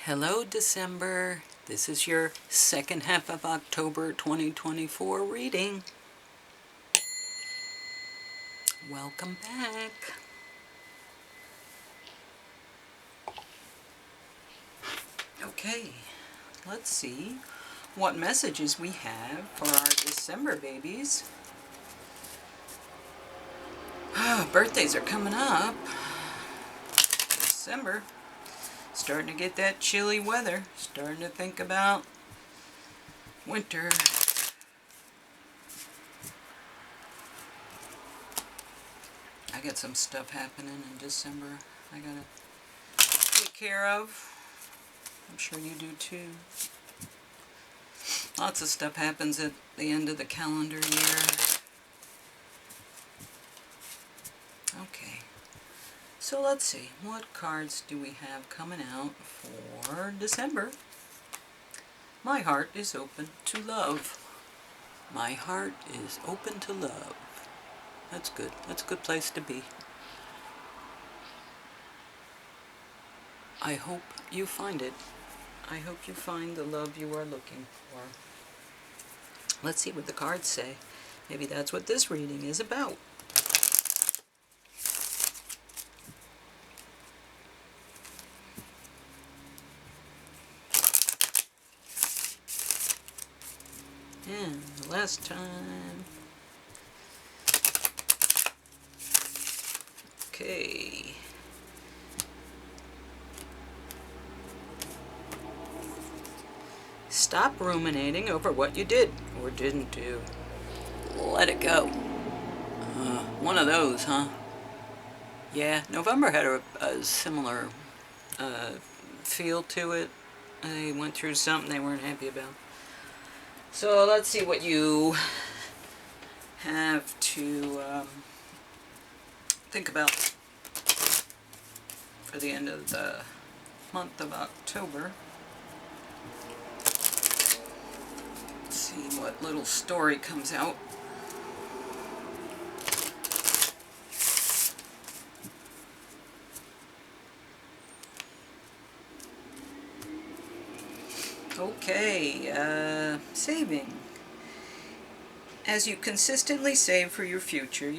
Hello, December. This is your second half of October 2024 reading. Welcome back. Okay, let's see what messages we have for our December babies. Birthdays are coming up. December. Starting to get that chilly weather. Starting to think about winter. I got some stuff happening in December I gotta take care of. I'm sure you do too. Lots of stuff happens at the end of the calendar year. Okay, so let's see. What cards do we have coming out for December? My heart is open to love. My heart is open to love. That's good. That's a good place to be. I hope you find it. I hope you find the love you are looking for. Let's see what the cards say. Maybe that's what this reading is about. And the last time. Okay. Stop ruminating over what you did or didn't do. Let it go. One of those, huh? Yeah, November had a similar feel to it. They went through something they weren't happy about. So let's see what you have to think about for the end of the month of October. Let's see what little story comes out. Okay, saving. As you consistently save for your future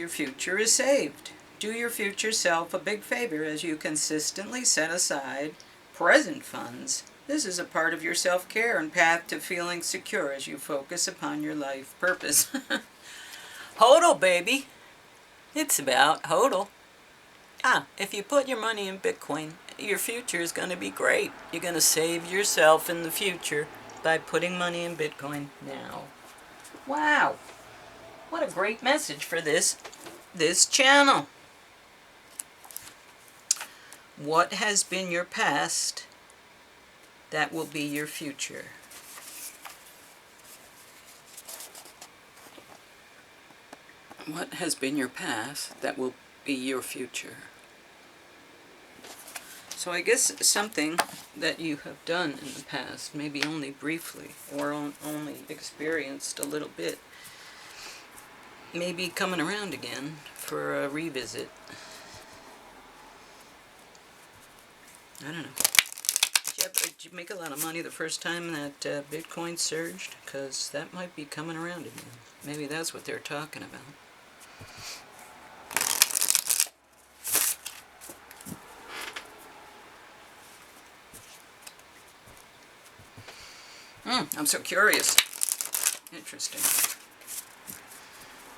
is saved. Do your future self a big favor as you consistently set aside present funds. This is a part of your self-care and path to feeling secure as you focus upon your life purpose. HODL, baby. It's about HODL. If you put your money in Bitcoin, your future is going to be great. You're going to save yourself in the future by putting money in Bitcoin now. Wow. What a great message for this channel. What has been your past, that will be your future. What has been your past, that will be your future. So I guess something that you have done in the past, maybe only briefly, or only experienced a little bit, maybe coming around again for a revisit. I don't know. Did you make a lot of money the first time that Bitcoin surged? Because that might be coming around again. Maybe that's what they're talking about. I'm so curious. Interesting.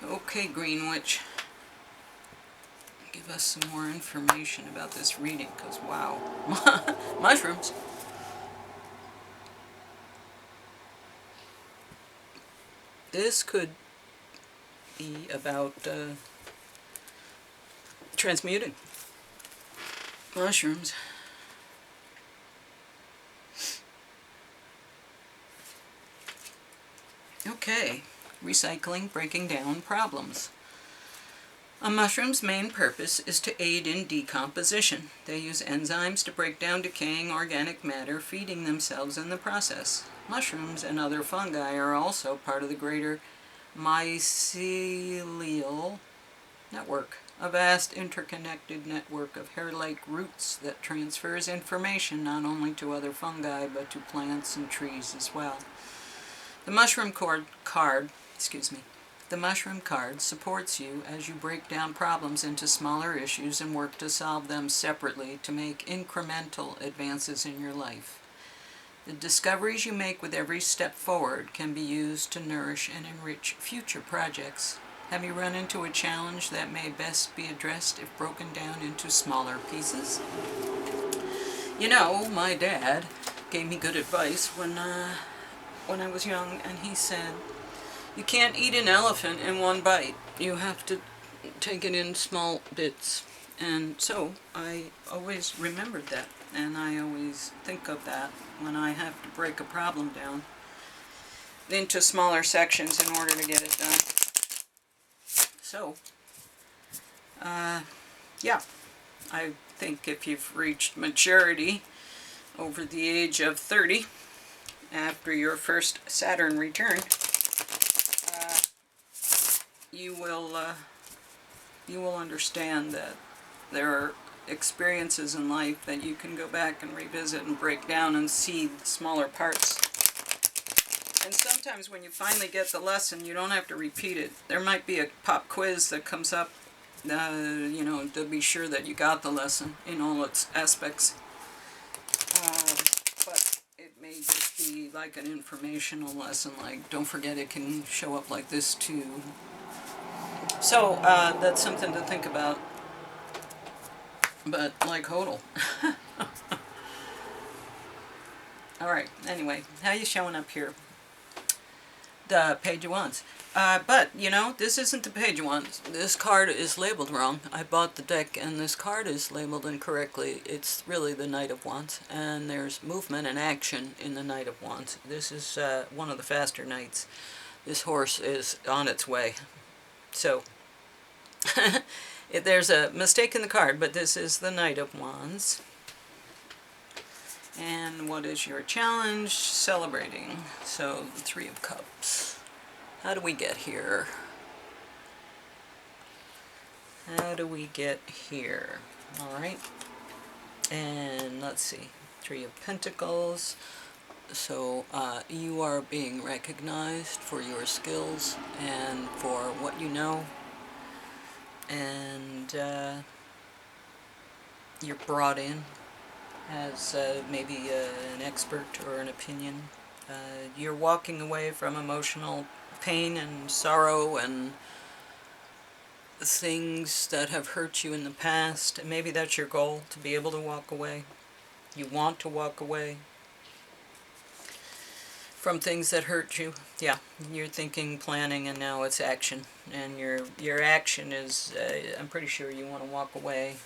Okay, Green Witch. Give us some more information about this reading, because wow. Mushrooms. This could be about transmuting mushrooms. Okay, recycling, breaking down problems. A mushroom's main purpose is to aid in decomposition. They use enzymes to break down decaying organic matter, feeding themselves in the process. Mushrooms and other fungi are also part of the greater mycelial network. a vast interconnected network of hair-like roots that transfers information not only to other fungi but to plants and trees as well. The mushroom card, the mushroom card supports you as you break down problems into smaller issues and work to solve them separately to make incremental advances in your life. The discoveries you make with every step forward can be used to nourish and enrich future projects. Have you run into a challenge that may best be addressed if broken down into smaller pieces? You know, my dad gave me good advice when I was young, and he said, you can't eat an elephant in one bite. You have to take it in small bits. And so I always remembered that, and I always think of that when I have to break a problem down into smaller sections in order to get it done. So, yeah, I think if you've reached maturity over the age of 30, after your first Saturn return, you will understand that there are experiences in life that you can go back and revisit and break down and see the smaller parts. And sometimes when you finally get the lesson, you don't have to repeat it. There might be a pop quiz that comes up, to be sure that you got the lesson in all its aspects. But it may just be like an informational lesson, like don't forget it can show up like this too. So that's something to think about. But like hodl. Alright, anyway, how you showing up here? The Page of Wands. But, this isn't the Page of Wands. This card is labeled wrong. I bought the deck and this card is labeled incorrectly. It's really the Knight of Wands. And there's movement and action in the Knight of Wands. This is one of the faster knights. This horse is on its way. So, there's a mistake in the card, but this is the Knight of Wands. And what is your challenge? Celebrating. So, the Three of Cups. How do we get here? How do we get here? Alright. And let's see. Three of Pentacles. So, you are being recognized for your skills and for what you know. And you're brought in as maybe an expert or an opinion. You're walking away from emotional pain and sorrow and things that have hurt you in the past. And maybe that's your goal, to be able to walk away. You want to walk away from things that hurt you. Yeah, you're thinking, planning, and now it's action. And your action is, I'm pretty sure you want to walk away.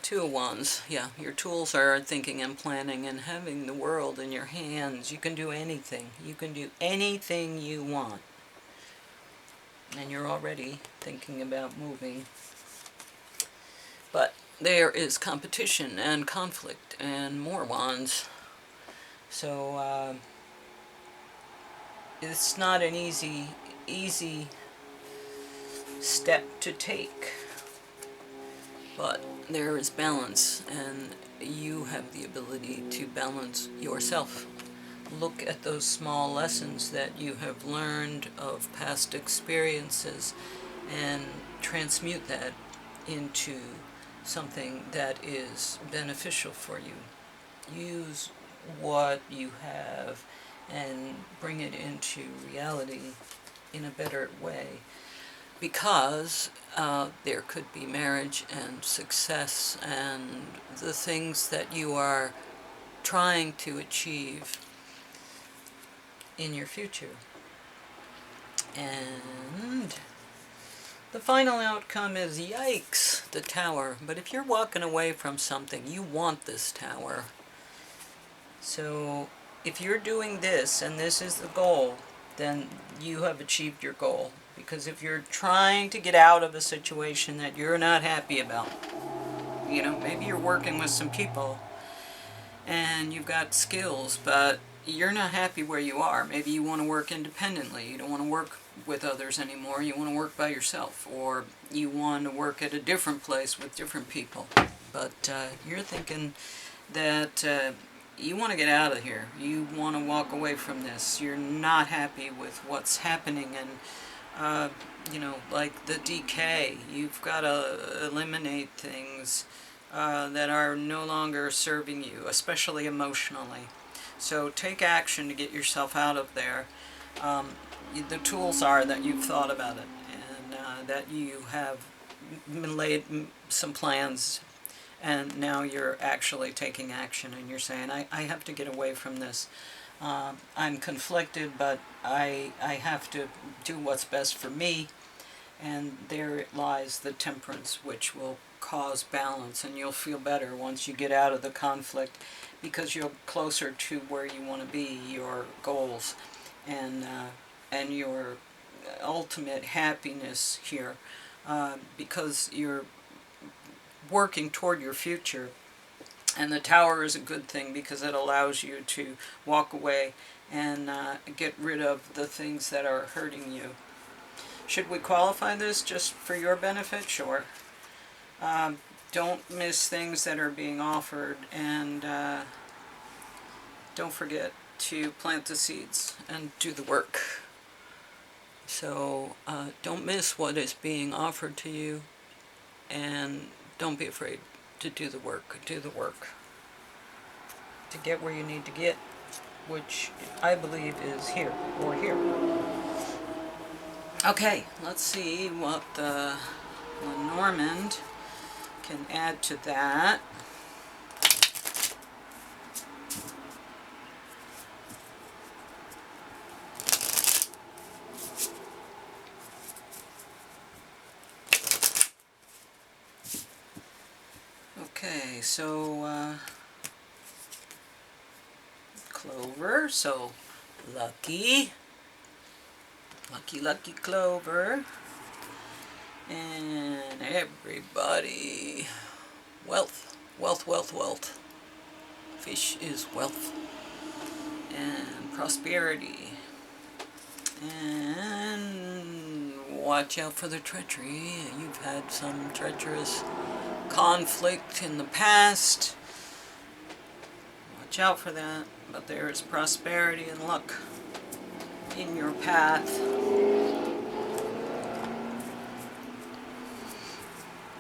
Two of Wands. Yeah, your tools are thinking and planning and having the world in your hands. You can do anything. You can do anything you want. And you're already thinking about moving. But there is competition and conflict and more wands. So, it's not an easy step to take. But there is balance, and you have the ability to balance yourself. Look at those small lessons that you have learned of past experiences and transmute that into something that is beneficial for you. Use what you have and bring it into reality in a better way, because there could be marriage and success and the things that you are trying to achieve in your future. And the final outcome is, yikes, the Tower. But if you're walking away from something, you want this Tower. So if you're doing this and this is the goal, then you have achieved your goal. Because if you're trying to get out of a situation that you're not happy about, maybe you're working with some people and you've got skills, but you're not happy where you are. Maybe you want to work independently. You don't want to work with others anymore. You want to work by yourself. Or you want to work at a different place with different people. But you're thinking that you want to get out of here. You want to walk away from this. You're not happy with what's happening, and like the decay. You've got to eliminate things that are no longer serving you, especially emotionally. So take action to get yourself out of there. The tools are that you've thought about it, and that you have laid some plans, and now you're actually taking action, and you're saying, I have to get away from this. I'm conflicted, but I have to do what's best for me, and there lies the temperance, which will cause balance, and you'll feel better once you get out of the conflict, because you're closer to where you want to be, your goals, and your ultimate happiness here, because you're working toward your future. And the tower is a good thing because it allows you to walk away and get rid of the things that are hurting you. Should we qualify this just for your benefit? Sure. Don't miss things that are being offered, and don't forget to plant the seeds and do the work. So don't miss what is being offered to you, and don't be afraid to do the work. Do the work to get where you need to get, which I believe is here or here. Okay, let's see what Lenormand can add to that. Okay, so Clover, so lucky Clover, and everybody, wealth. Fish is wealth, and prosperity, and watch out for the treachery. You've had some treacherous conflict in the past. Watch out for that. But there is prosperity and luck in your path.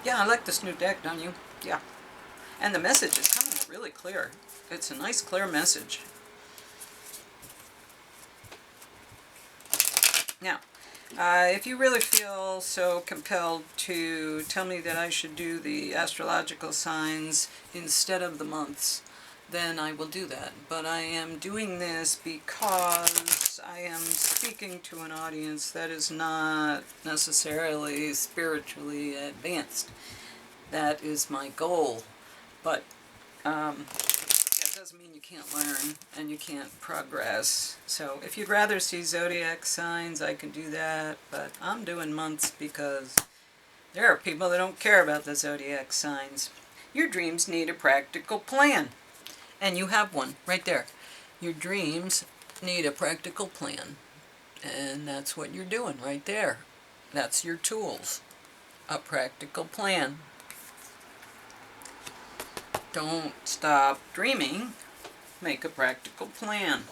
Yeah, I like this new deck, don't you? Yeah. And the message is coming really clear. It's a nice, clear message. Now, if you really feel so compelled to tell me that I should do the astrological signs instead of the months, then I will do that. But I am doing this because I am speaking to an audience that is not necessarily spiritually advanced. That is my goal. But that doesn't mean you can't learn and you can't progress. So if you'd rather see zodiac signs, I can do that. But I'm doing months because there are people that don't care about the zodiac signs. Your dreams need a practical plan. And you have one right there. Your dreams need a practical plan. And that's what you're doing right there. That's your tools. A practical plan. Don't stop dreaming. Make a practical plan.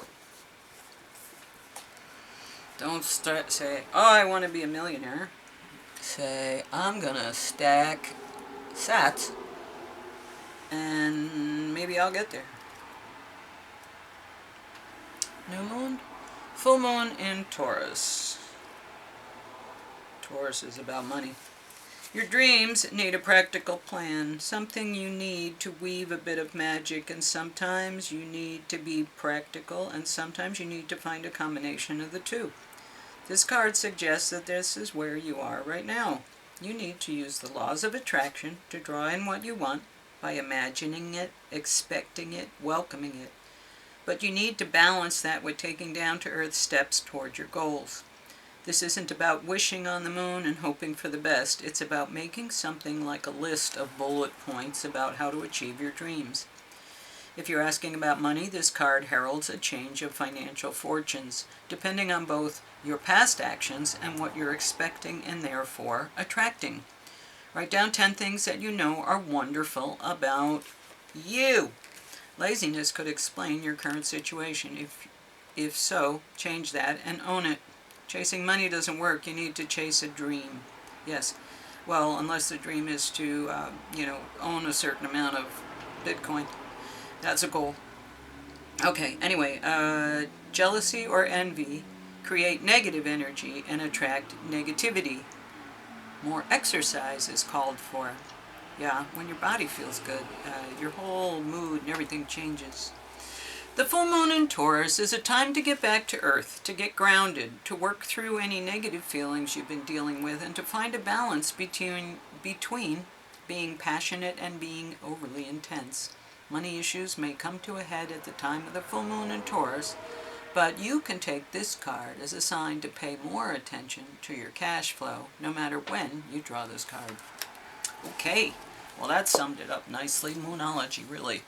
Don't say, oh, I want to be a millionaire. Say, I'm going to stack sats and maybe I'll get there. New moon, full moon in Taurus. Taurus is about money. Your dreams need a practical plan, something you need to weave a bit of magic, and sometimes you need to be practical, and sometimes you need to find a combination of the two. This card suggests that this is where you are right now. You need to use the laws of attraction to draw in what you want by imagining it, expecting it, welcoming it. But you need to balance that with taking down-to-earth steps toward your goals. This isn't about wishing on the moon and hoping for the best. It's about making something like a list of bullet points about how to achieve your dreams. If you're asking about money, this card heralds a change of financial fortunes, depending on both your past actions and what you're expecting and therefore attracting. Write down 10 things that you know are wonderful about you. Laziness could explain your current situation. If so, change that and own it. Chasing money doesn't work. You need to chase a dream. Yes. Well, unless the dream is to, own a certain amount of Bitcoin. That's a goal. Okay, anyway, jealousy or envy create negative energy and attract negativity. More exercise is called for. Yeah, when your body feels good, your whole mood and everything changes. The full moon in Taurus is a time to get back to earth, to get grounded, to work through any negative feelings you've been dealing with, and to find a balance between being passionate and being overly intense. Money issues may come to a head at the time of the full moon in Taurus, but you can take this card as a sign to pay more attention to your cash flow, no matter when you draw this card. Okay, well that summed it up nicely. Moonology really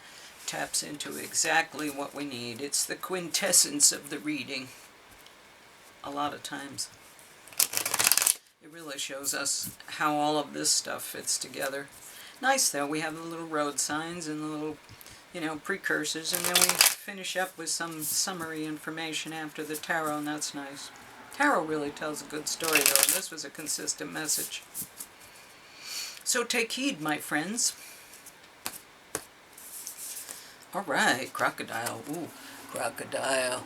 taps into exactly what we need. It's the quintessence of the reading. A lot of times. It really shows us how all of this stuff fits together. Nice though, we have the little road signs and the little, precursors, and then we finish up with some summary information after the tarot, and that's nice. Tarot really tells a good story though, and this was a consistent message. So take heed, my friends. Alright, crocodile. Ooh, crocodile.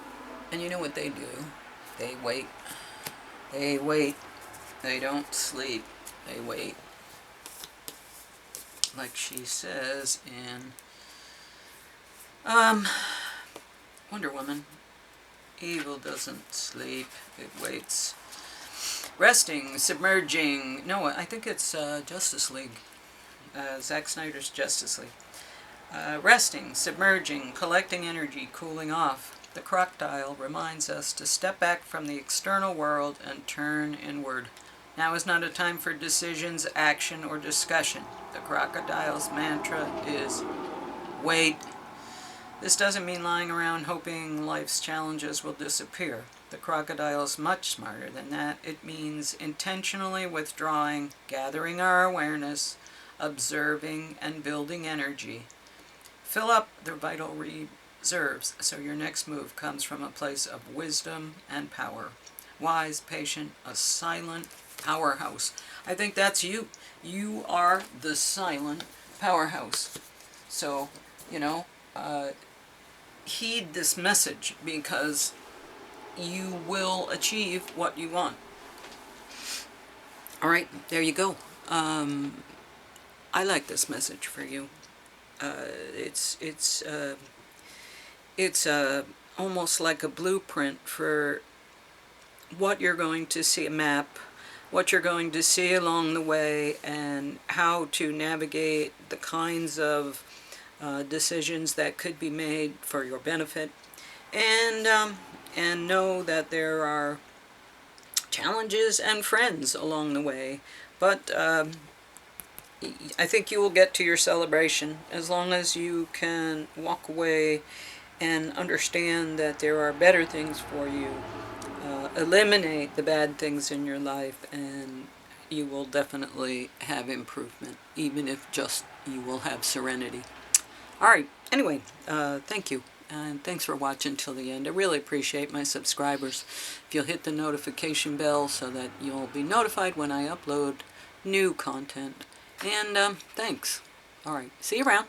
And you know what they do? They wait. They wait. They don't sleep. They wait. Like she says in Wonder Woman. Evil doesn't sleep. It waits. Resting, submerging. No, I think it's Justice League. Zack Snyder's Justice League. Resting, submerging, collecting energy, cooling off. The crocodile reminds us to step back from the external world and turn inward. Now is not a time for decisions, action, or discussion. The crocodile's mantra is wait. This doesn't mean lying around hoping life's challenges will disappear. The crocodile's much smarter than that. It means intentionally withdrawing, gathering our awareness, observing, and building energy. Fill up the vital reserves so your next move comes from a place of wisdom and power. Wise, patient, a silent powerhouse. I think that's you. You are the silent powerhouse. So, heed this message because you will achieve what you want. All right, there you go. I like this message for you. It's almost like a blueprint for what you're going to see, a map, what you're going to see along the way, and how to navigate the kinds of decisions that could be made for your benefit, and know that there are challenges and friends along the way, but I think you will get to your celebration as long as you can walk away and understand that there are better things for you. Eliminate the bad things in your life and you will definitely have improvement, even if just you will have serenity. Alright, anyway, thank you. And thanks for watching till the end. I really appreciate my subscribers. If you'll hit the notification bell so that you'll be notified when I upload new content. And thanks. Alright, see you around.